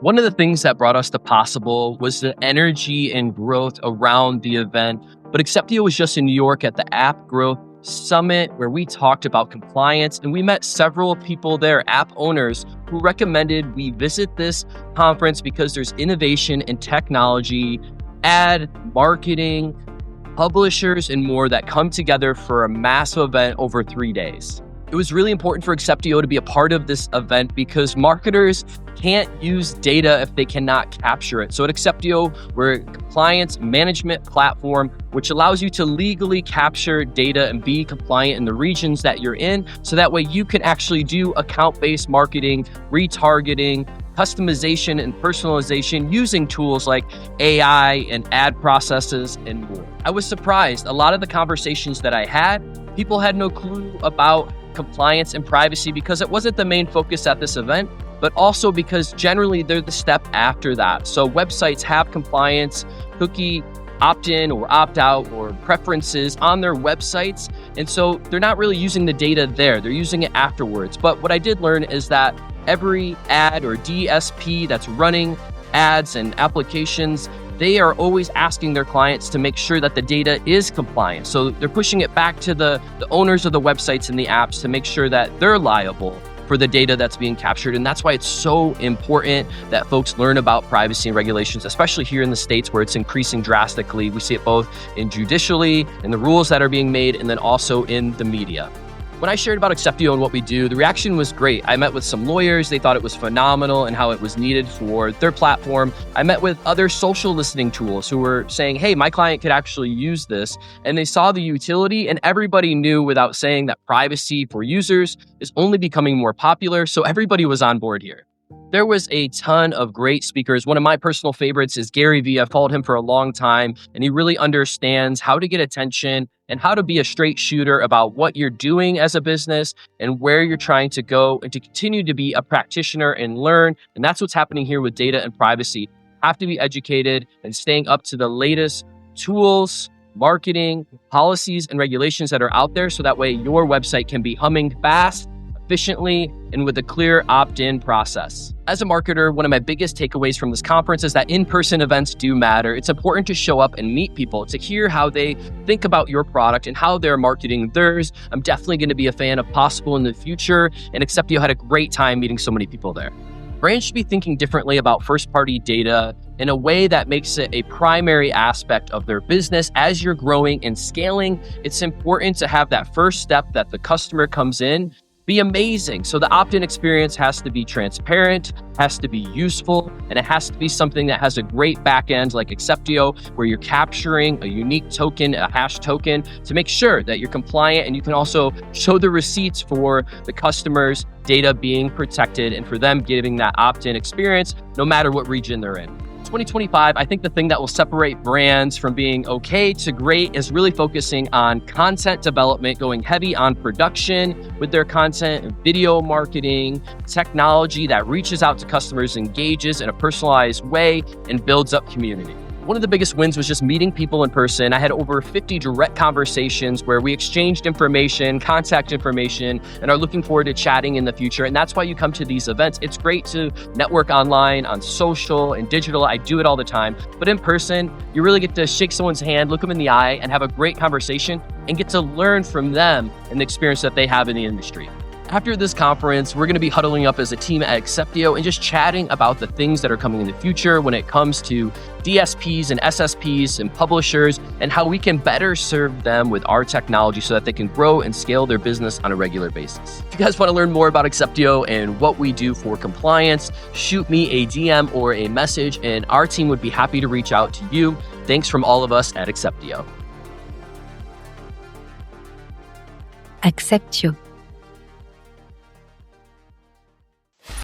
One of the things that brought us to Possible was the energy and growth around the event. But Axeptio was just in New York at the App Growth Summit, where we talked about compliance, and we met several people there, app owners, who recommended we visit this conference because there's innovation in technology, ad marketing, publishers, and more that come together for a massive event over 3 days. It was really important for Axeptio to be a part of this event because marketers can't use data if they cannot capture it. So at Axeptio, we're a compliance management platform, which allows you to legally capture data and be compliant in the regions that you're in. So that way you can actually do account-based marketing, retargeting, customization, and personalization using tools like AI and ad processes and more. I was surprised. A lot of the conversations that I had, people had no clue about compliance and privacy because it wasn't the main focus at this event, but also because generally they're the step after that. So websites have compliance, cookie opt-in or opt-out or preferences on their websites. And so they're not really using the data there. They're using it afterwards. But what I did learn is that every ad or DSP that's running ads and applications, they are always asking their clients to make sure that the data is compliant. So they're pushing it back to the owners of the websites and the apps to make sure that they're liable for the data that's being captured. And that's why it's so important that folks learn about privacy and regulations, especially here in the States where it's increasing drastically. We see it both in judicially and the rules that are being made, and then also in the media. When I shared about Axeptio and what we do, the reaction was great. I met with some lawyers. They thought it was phenomenal and how it was needed for their platform. I met with other social listening tools who were saying, hey, my client could actually use this. And they saw the utility, and everybody knew without saying that privacy for users is only becoming more popular. So everybody was on board here. There was a ton of great speakers. One of my personal favorites is Gary Vee. I've followed him for a long time, and he really understands how to get attention and how to be a straight shooter about what you're doing as a business and where you're trying to go and to continue to be a practitioner and learn. And that's what's happening here with data and privacy. Have to be educated and staying up to the latest tools, marketing, policies, and regulations that are out there so that way your website can be humming fast, efficiently, and with a clear opt-in process. As a marketer, one of my biggest takeaways from this conference is that in-person events do matter. It's important to show up and meet people, to hear how they think about your product and how they're marketing theirs. I'm definitely going to be a fan of Possible in the future, and Axeptio had a great time meeting so many people there. Brands should be thinking differently about first-party data in a way that makes it a primary aspect of their business. As you're growing and scaling, it's important to have that first step that the customer comes in be amazing. So the opt-in experience has to be transparent, has to be useful, and it has to be something that has a great backend like Axeptio, where you're capturing a unique token, a hash token, to make sure that you're compliant, and you can also show the receipts for the customer's data being protected and for them getting that opt-in experience no matter what region they're in. 2025, I think the thing that will separate brands from being okay to great is really focusing on content development, going heavy on production with their content, video marketing, technology that reaches out to customers, engages in a personalized way, and builds up community. One of the biggest wins was just meeting people in person. I had over 50 direct conversations where we exchanged information, contact information, and are looking forward to chatting in the future. And that's why you come to these events. It's great to network online, on social and digital. I do it all the time. But in person, you really get to shake someone's hand, look them in the eye, and have a great conversation and get to learn from them and the experience that they have in the industry. After this conference, we're going to be huddling up as a team at Axeptio and just chatting about the things that are coming in the future when it comes to DSPs and SSPs and publishers and how we can better serve them with our technology so that they can grow and scale their business on a regular basis. If you guys want to learn more about Axeptio and what we do for compliance, shoot me a DM or a message and our team would be happy to reach out to you. Thanks from all of us at Axeptio. Axeptio.